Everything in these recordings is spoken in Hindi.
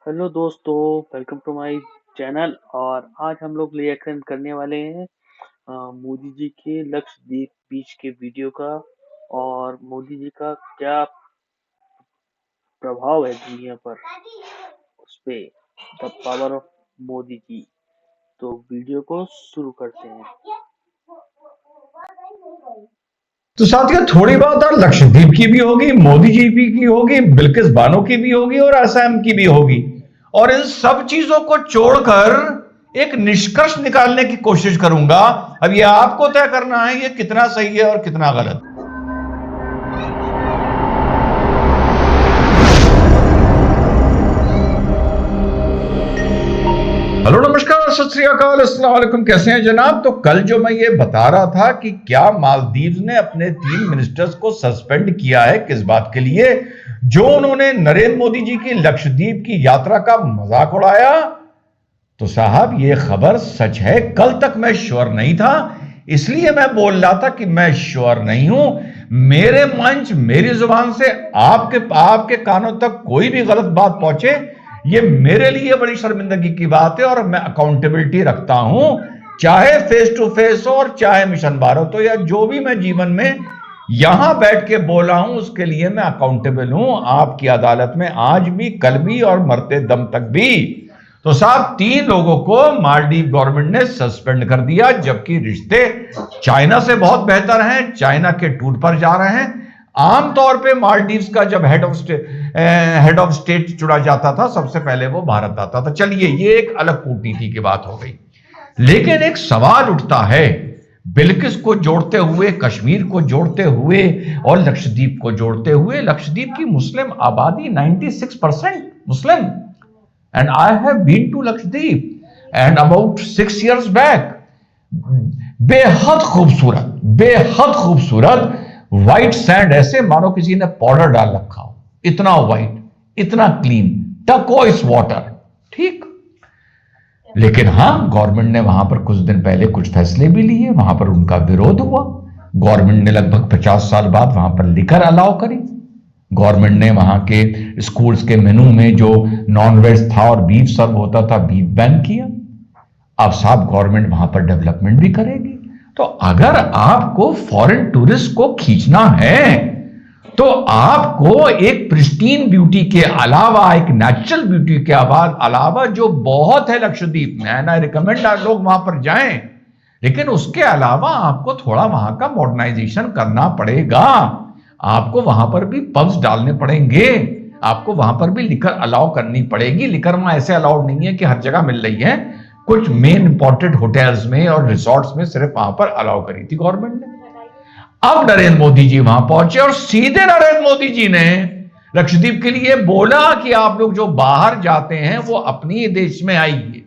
हेलो दोस्तों, वेलकम टू माय चैनल। और आज हम लोग रिएक्शन करने वाले हैं मोदी जी के लक्षद्वीप बीच के वीडियो का। और मोदी जी का क्या प्रभाव है दुनिया पर, उस पे the power of Modi ji. तो वीडियो को शुरू करते हैं। तो साथियों, थोड़ी बहुत और लक्षद्वीप की भी होगी, मोदी जी की होगी, बिल्किस बानो की भी होगी और असम की भी होगी। और इन सब चीजों को छोड़कर एक निष्कर्ष निकालने की कोशिश करूंगा। अब ये आपको तय करना है ये कितना सही है और कितना गलत। हेलो, नमस्कार, सत श्री अकाल, अस्सलाम वालेकुम। कैसे हैं जनाब? तो कल जो मैं ये बता रहा था कि क्या मालदीव ने अपने 3 मिनिस्टर्स को सस्पेंड किया है, किस बात के लिए? जो उन्होंने नरेंद्र मोदी जी की लक्षद्वीप की यात्रा का मजाक उड़ाया। तो साहब, ये खबर सच है। कल तक मैं श्योर नहीं था, इसलिए मैं बोल रहा था कि मैं श्योर नहीं हूं। मेरे मंच, मेरी जुबान से आपके आपके कानों तक कोई भी गलत बात पहुंचे, ये मेरे लिए बड़ी शर्मिंदगी की बात है। और मैं अकाउंटेबिलिटी रखता हूं, चाहे फेस टू फेस हो और चाहे मिशन भारत हो, या जो भी मैं जीवन में यहां बैठ के बोला हूं उसके लिए मैं अकाउंटेबल हूं आपकी अदालत में, आज भी, कल भी और मरते दम तक भी। तो साहब, 3 लोगों को मालदीव गवर्नमेंट ने सस्पेंड कर दिया, जबकि रिश्ते चाइना से बहुत बेहतर हैं। चाइना के टूर पर जा रहे हैं। आमतौर पे मालदीव्स का जब हेड ऑफ स्टेट चुना जाता था, सबसे पहले वो भारत आता था। चलिए, ये एक अलग कूटनीति की बात हो गई। लेकिन एक सवाल उठता है, बिल्किस को जोड़ते हुए, कश्मीर को जोड़ते हुए और लक्षद्वीप को जोड़ते हुए। लक्षद्वीप की मुस्लिम आबादी 96% मुस्लिम। And I have been to Lakshadweep and about 6 years back. बेहद खूबसूरत, बेहद खूबसूरत व्हाइट सैंड, ऐसे मानो किसी ने पाउडर डाल रखा हो। इतना व्हाइट, इतना क्लीन, टर्कोइस वाटर। ठीक। लेकिन हां, गवर्नमेंट ने वहां पर कुछ दिन पहले कुछ फैसले भी लिए, वहां पर उनका विरोध हुआ। गवर्नमेंट ने लगभग 50 साल बाद वहां पर लिकर अलाउ करी। गवर्नमेंट ने वहां के स्कूल्स के मेनू में जो नॉन वेज था और बीफ सर्व होता था, बीफ बैन किया। अब साहब, गवर्नमेंट वहां पर डेवलपमेंट भी करेगी। तो अगर आपको फॉरेन टूरिस्ट को खींचना है, तो आपको एक प्रिस्टीन ब्यूटी के अलावा, एक नेचुरल ब्यूटी के अलावा, जो बहुत है लक्षद्वीप में, एंड आई रिकमेंड लोग वहां पर जाएं, लेकिन उसके अलावा आपको थोड़ा वहां का मॉडर्नाइजेशन करना पड़ेगा। आपको वहां पर भी पब्स डालने पड़ेंगे। आपको वहां पर भी लिकर अलाउ करनी पड़ेगी। लिकर वहां ऐसे अलाउड नहीं है कि हर जगह मिल रही है। कुछ मेन इंपॉर्टेंट होटल्स में और रिसोर्ट्स में सिर्फ वहां पर अलाउ करी थी गवर्नमेंट ने। अब नरेंद्र मोदी जी वहां पहुंचे और सीधे नरेंद्र मोदी जी ने लक्षद्वीप के लिए बोला कि आप लोग जो बाहर जाते हैं वो अपनी देश में आइए।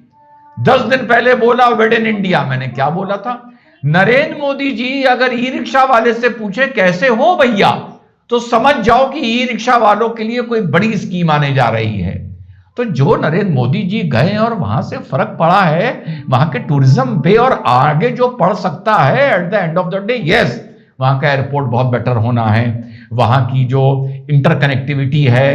10 दिन पहले बोला वेड इन इंडिया। मैंने क्या बोला था? नरेंद्र मोदी जी अगर ई रिक्शा वाले से पूछे कैसे हो भैया, तो समझ जाओ कि ई रिक्शा वालों के लिए कोई बड़ी स्कीम आने जा रही है। तो जो नरेंद्र मोदी जी गए और वहां से फर्क पड़ा है वहां के टूरिज्म पे, और आगे जो पड़ सकता है at the end of the day, yes, वहां का एयरपोर्ट बहुत बेटर होना है। वहां की जो इंटरकनेक्टिविटी है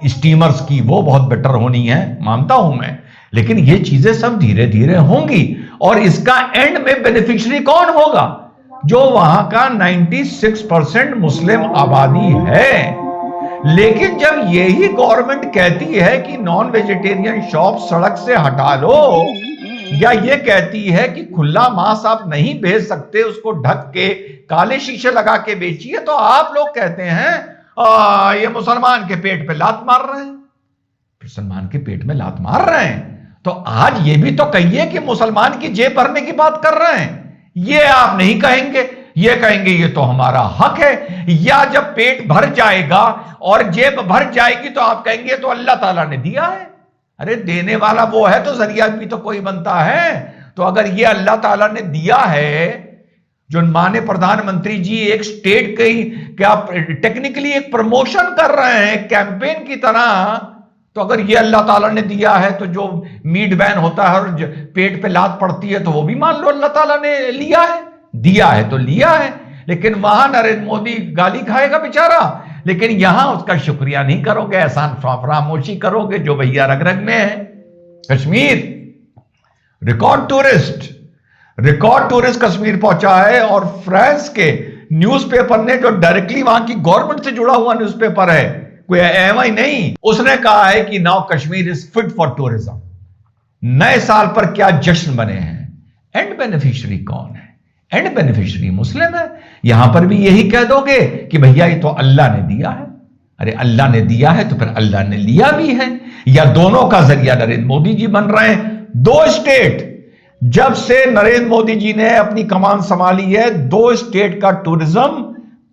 स्टीमर्स की, वो बहुत बेटर होनी है, मानता हूं मैं। लेकिन ये चीजें सब धीरे धीरे होंगी। और इसका एंड में बेनिफिशियरी कौन होगा? जो वहां का 96% मुस्लिम आबादी है। लेकिन जब यही गवर्नमेंट कहती है कि नॉन वेजिटेरियन शॉप सड़क से हटा लो, या ये कहती है कि खुला मांस आप नहीं बेच सकते, उसको ढक के काले शीशे लगा के बेचिए, तो आप लोग कहते हैं ये मुसलमान के पेट पे लात मार रहे हैं। मुसलमान के पेट में लात मार रहे हैं तो आज ये भी तो कहिए कि मुसलमान की जेब भरने की बात कर रहे हैं। ये आप नहीं कहेंगे, ये कहेंगे ये तो हमारा हक है। या जब पेट भर जाएगा और जेब भर जाएगी तो आप कहेंगे तो अल्लाह ताला ने दिया है। अरे, देने वाला वो है तो जरिया भी तो कोई बनता है। तो अगर ये अल्लाह ताला ने दिया है, जो माने प्रधानमंत्री जी एक स्टेट की क्या टेक्निकली एक प्रमोशन कर रहे हैं कैंपेन की तरह, तो अगर ये अल्लाह ताला ने दिया है तो जो मीट बैन होता है और पेट पे लात पड़ती है तो वो भी मान लो अल्लाह ताला ने लिया है। दिया है तो लिया है। लेकिन वहां नरेंद्र मोदी गाली खाएगा बेचारा। लेकिन यहां उसका शुक्रिया नहीं करोगे, एहसान फरामोशी करोगे जो भैया रग रग में है। कश्मीर रिकॉर्ड टूरिस्ट कश्मीर पहुंचा है, और फ्रांस के न्यूज़पेपर ने, जो डायरेक्टली वहां की गवर्नमेंट से जुड़ा हुआ न्यूज़पेपर है, कोई एएमआई नहीं, उसने कहा है कि now Kashmir is fit for tourism. नए साल पर क्या जश्न बने हैं। एंड बेनिफिशियरी कौन है? एंड बेनिफिशियरी मुस्लिम है। यहां पर भी यही कह दोगे कि भैया ये तो अल्लाह ने दिया है। अरे अल्लाह ने दिया है तो फिर अल्लाह ने लिया भी है, या दोनों का जरिया नरेंद्र मोदी जी बन रहे हैं। 2 स्टेट, जब से नरेंद्र मोदी जी ने अपनी कमान संभाली है, 2 स्टेट का टूरिज्म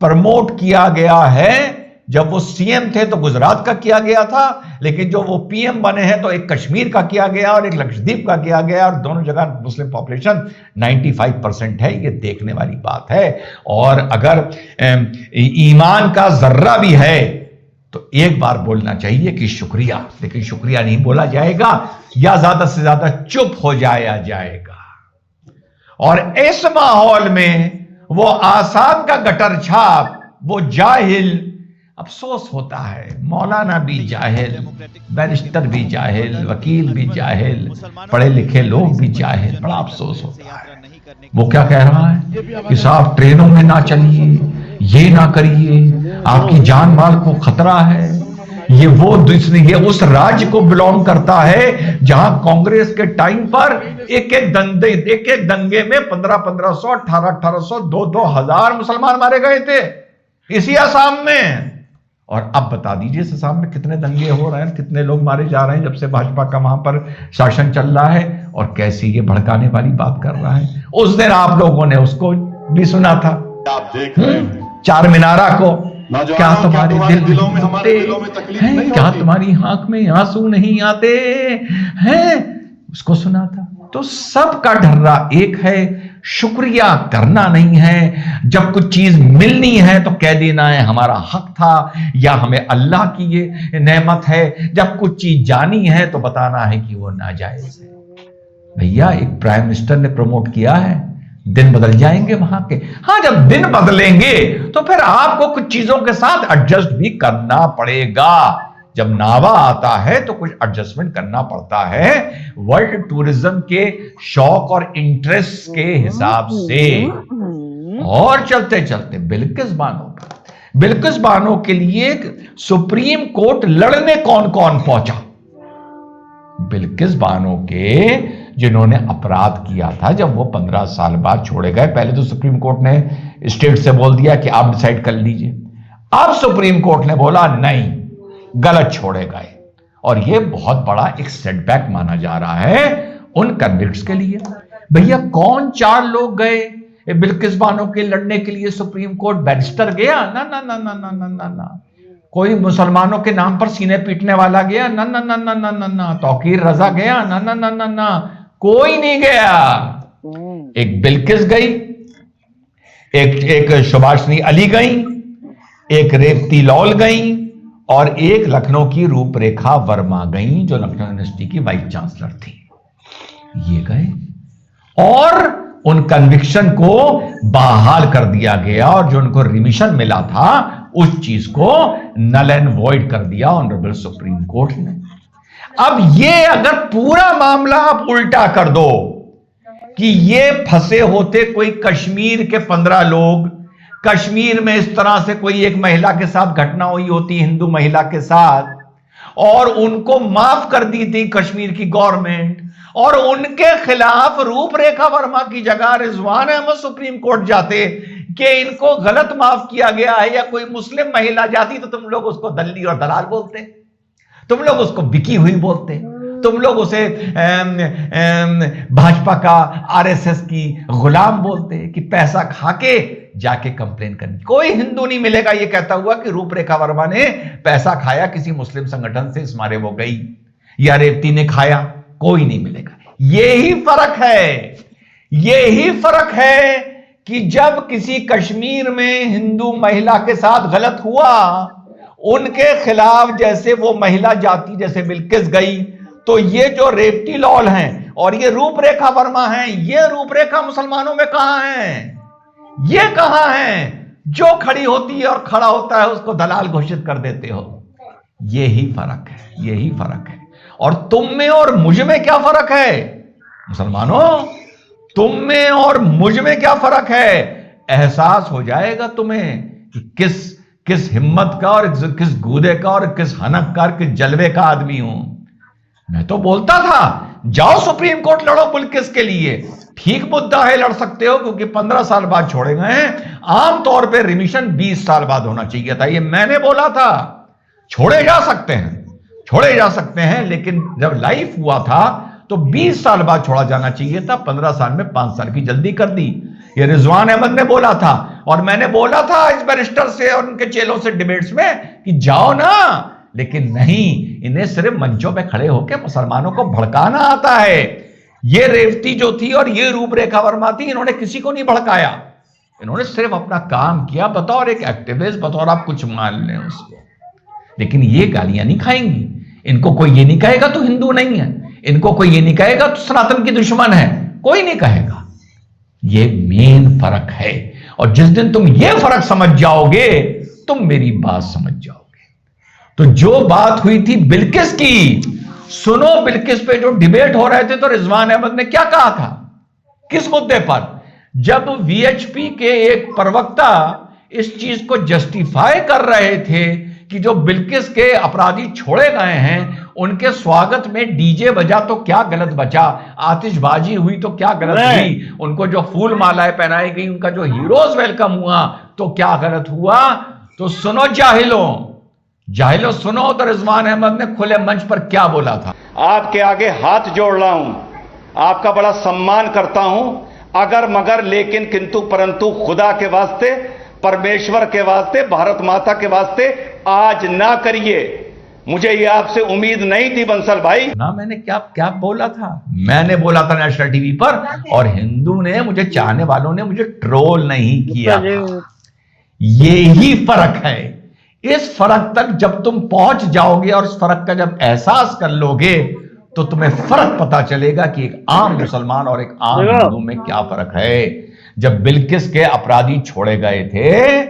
प्रमोट किया गया है। जब वो सीएम थे तो गुजरात का किया गया था, लेकिन जो वो पीएम बने हैं तो एक कश्मीर का किया गया और एक लक्षद्वीप का किया गया, और दोनों जगह मुस्लिम पॉपुलेशन 95% है। ये देखने वाली बात है। और अगर ईमान का जर्रा भी है तो एक बार बोलना चाहिए कि शुक्रिया, लेकिन शुक्रिया नहीं बोला जाएगा, या ज्यादा से ज्यादा चुप हो जाया जाएगा। और इस माहौल में वो आसाम का गटर छाप, वो जाहिल, अफसोस होता है, मौलाना भी जाहिल, बैरिस्टर भी जाहिल, वकील भी जाहिल, पढ़े लिखे लोग भी जाहिल। बड़ा अफसोस होता है। वो क्या कह रहा है कि साहब ट्रेनों में ना चलिए, ये ना करिए, आपकी जान माल को खतरा है। ये उस राज्य को बिलोंग करता है जहां कांग्रेस के टाइम पर एक एक दंगे में 1500, 1800, 2,000 मुसलमान मारे गए थे, इसी असम में। और अब बता दीजिए इस असम में कितने दंगे हो रहे हैं, कितने लोग मारे जा रहे हैं जब से भाजपा का वहां पर शासन चल रहा है, और कैसी ये भड़काने वाली बात कर रहा है। उस दिन आप लोगों ने उसको भी सुना था, आप देख रहे हैं चार मीनारा को। क्या तुम्हारे दिलों में, हमारे दिलों में तकलीफ नहीं, क्या तुम्हारी आंख में आंसू नहीं आते हैं, उसको सुना था। तो सबका ढर्रा एक है, शुक्रिया करना नहीं है। जब कुछ चीज मिलनी है तो कह देना है हमारा हक था, या हमें अल्लाह की ये नेमत है। जब कुछ चीज जानी है तो बताना है कि वो नाजायज है। भैया एक प्राइम मिनिस्टर ने प्रमोट किया है, दिन बदल जाएंगे वहां के। हाँ, जब दिन बदलेंगे तो फिर आपको कुछ चीजों के साथ एडजस्ट भी करना पड़ेगा। जब नावा आता है तो कुछ एडजस्टमेंट करना पड़ता है वर्ल्ड टूरिज्म के शौक और इंटरेस्ट के हिसाब से। और चलते चलते बिल्किस बानो के लिए सुप्रीम कोर्ट लड़ने कौन कौन पहुंचा। बिल्किस बानो के, जिन्होंने अपराध किया था, जब वो 15 साल बाद छोड़े गए। पहले तो सुप्रीम कोर्ट ने स्टेट से बोल दिया कि आप डिसाइड कर लीजिए, अब सुप्रीम कोर्ट ने बोला नहीं, गलत छोड़े गए। और ये बहुत बड़ा एक सेटबैक माना जा रहा है उन कन्विक्ट्स के लिए। भैया कौन 4 लोग गए बिल्किस बानो के लड़ने के लिए सुप्रीम कोर्ट? बैरिस्टर गया? ना ना ना ना ना ना ना ना। कोई मुसलमानों के नाम पर सीने पीटने वाला गया? ना ना ना ना ना ना ना। तौकीर रजा गया? ना ना ना ना ना, कोई नहीं गया। एक बिल्किस गई, एक सुभाषनी अली गई, एक रेवती लौल गई, और एक लखनऊ की रूपरेखा वर्मा गई, जो लखनऊ यूनिवर्सिटी की वाइस चांसलर थी। ये गए और उन कन्विक्शन को बहाल कर दिया गया, और जो उनको रिमिशन मिला था उस चीज को नल एंड वॉइड कर दिया ऑनरेबल सुप्रीम कोर्ट ने। अब ये अगर पूरा मामला आप उल्टा कर दो कि ये फंसे होते कोई कश्मीर के 15 लोग, कश्मीर में इस तरह से कोई एक महिला के साथ घटना हुई होती, हिंदू महिला के साथ, और उनको माफ कर दी थी कश्मीर की गवर्नमेंट, और उनके खिलाफ रूपरेखा वर्मा की जगह रिजवान अहमद सुप्रीम कोर्ट जाते कि इनको गलत माफ किया गया है, या कोई मुस्लिम महिला जाती तो तुम लोग उसको दल्ली और दलाल बोलते, तुम लोग उसको बिकी हुई बोलते, तुम लोग उसे भाजपा का आरएसएस की गुलाम बोलते कि पैसा खाके जाके कंप्लेन करनी। कोई हिंदू नहीं मिलेगा ये कहता हुआ कि रूपरेखा वर्मा ने पैसा खाया किसी मुस्लिम संगठन से, इस मारे वो गई, या रेवती ने खाया, कोई नहीं मिलेगा। यही फर्क है कि जब किसी कश्मीर में हिंदू महिला के साथ गलत हुआ, उनके खिलाफ जैसे वो महिला जाती, जैसे बिल्किस गई, तो ये जो रेवती लॉल हैं और ये रूपरेखा वर्मा हैं, ये रूपरेखा मुसलमानों में कहां है? ये कहां है? जो खड़ी होती है और खड़ा होता है उसको दलाल घोषित कर देते हो। यही फर्क है, यही फर्क है। और तुम में और मुझ में क्या फर्क है मुसलमानों? तुम में और मुझ में क्या फर्क है? एहसास हो जाएगा तुम्हें कि किस किस हिम्मत का और किस गूदे का और किस हनक का, किस जलवे का आदमी हूं। मैं तो बोलता था जाओ सुप्रीम कोर्ट लड़ो बिल्किस के लिए, ठीक मुद्दा है, लड़ सकते हो, क्योंकि 15 साल बाद छोड़े गए हैं। आमतौर पे रिमिशन 20 साल बाद होना चाहिए था, ये मैंने बोला था। छोड़े जा सकते हैं, छोड़े जा सकते हैं, लेकिन जब लाइफ हुआ था तो 20 साल बाद छोड़ा जाना चाहिए था। 15 साल में 5 साल की जल्दी कर दी। ये रिजवान अहमद ने बोला था, और मैंने बोला था इस बैरिस्टर से और उनके चेलों से डिबेट्स में कि जाओ ना, लेकिन नहीं, इन्हें सिर्फ मंचों पे खड़े होकर मुसलमानों को भड़काना आता है। ये रेवती जो थी और ये रूपरेखा वर्मा थी, इन्होंने किसी को नहीं भड़काया, इन्होंने सिर्फ अपना काम किया बतौर एक एक्टिविस्ट, बतौर आप कुछ मान लें उसको। लेकिन ये गालियां नहीं खाएंगी, इनको कोई ये नहीं कहेगा तो हिंदू नहीं है, इनको कोई ये नहीं कहेगा तो सनातन की दुश्मन है, कोई नहीं कहेगा। ये मेन फर्क है, और जिस दिन तुम ये फर्क समझ जाओगे तुम मेरी बात समझ जाओगे। तो जो बात हुई थी बिल्किस की, सुनो, बिल्किस पे जो डिबेट हो रहे थे तो रिजवान अहमद ने क्या कहा था, किस मुद्दे पर? जब वीएचपी के एक प्रवक्ता इस चीज को जस्टिफाई कर रहे थे कि जो बिल्किस के अपराधी छोड़े गए हैं उनके स्वागत में डीजे बजा तो क्या गलत बचा, आतिशबाजी हुई तो क्या गलत हुई, उनको जो फूल मालाएं पहनाई गई, उनका जो हीरोज वेलकम हुआ तो क्या गलत हुआ? तो सुनो जाहिलो सुनो, तो रिजवान अहमद ने खुले मंच पर क्या बोला था। आपके आगे हाथ जोड़ रहा हूं, आपका बड़ा सम्मान करता हूं, अगर मगर लेकिन किंतु परंतु खुदा के वास्ते, परमेश्वर के वास्ते, भारत माता के वास्ते आज ना करिए। मुझे ये आपसे उम्मीद नहीं थी बंसल भाई। ना मैंने क्या क्या बोला था? मैंने बोला था नेशनल टीवी पर, और हिंदू ने, मुझे चाहने वालों ने मुझे ट्रोल नहीं किया था। यही फर्क है। इस फर्क तक जब तुम पहुंच जाओगे और इस फर्क का जब एहसास कर लोगे तो तुम्हें फर्क पता चलेगा कि एक आम मुसलमान और एक आम हिंदू में क्या फर्क है। जब बिल्किस के अपराधी छोड़े गए थे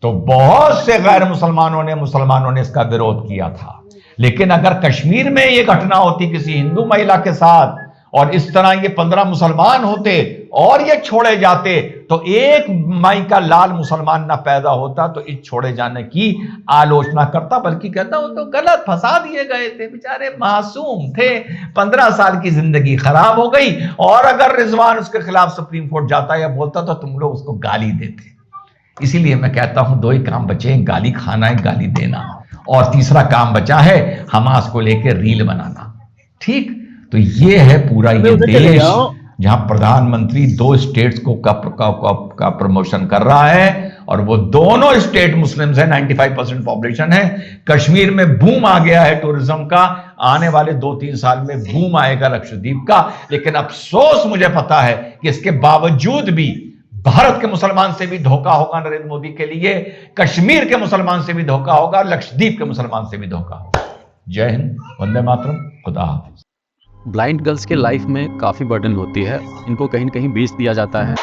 तो बहुत से गैर मुसलमानों ने इसका विरोध किया था। लेकिन अगर कश्मीर में यह घटना होती किसी हिंदू महिला के साथ और इस तरह ये 15 मुसलमान होते और ये छोड़े जाते तो एक माई का लाल मुसलमान ना पैदा होता तो इस छोड़े जाने की आलोचना करता, बल्कि कहता वो तो गलत फंसा दिए गए थे, बेचारे मासूम थे, 15 साल की जिंदगी खराब हो गई। और अगर रिजवान उसके खिलाफ सुप्रीम कोर्ट जाता या बोलता तो तुम लोग उसको गाली देते। इसीलिए मैं कहता हूं दो ही काम बचे हैं, गाली खाना है, गाली देना, और तीसरा काम बचा है हमास को लेकर रील बनाना। ठीक, तो ये है पूरा ये देश जहां प्रधानमंत्री 2 स्टेट्स को का प्रमोशन कर रहा है, और वो दोनों स्टेट मुस्लिम्स हैं, 95% पॉपुलेशन है। कश्मीर में बूम आ गया है टूरिज्म का, आने वाले 2-3 साल में बूम आएगा लक्षद्वीप का। लेकिन अफसोस मुझे पता है कि इसके बावजूद भी भारत के मुसलमान से भी धोखा होगा नरेंद्र मोदी के लिए, कश्मीर के मुसलमान से भी धोखा होगा, लक्षद्वीप के मुसलमान से भी धोखा होगा। जय हिंद, वंदे मातरम, खुदा हाफिज। ब्लाइंड गर्ल्स के लाइफ में काफ़ी बर्डन होती है, इनको कहीं न कहीं बेच दिया जाता है।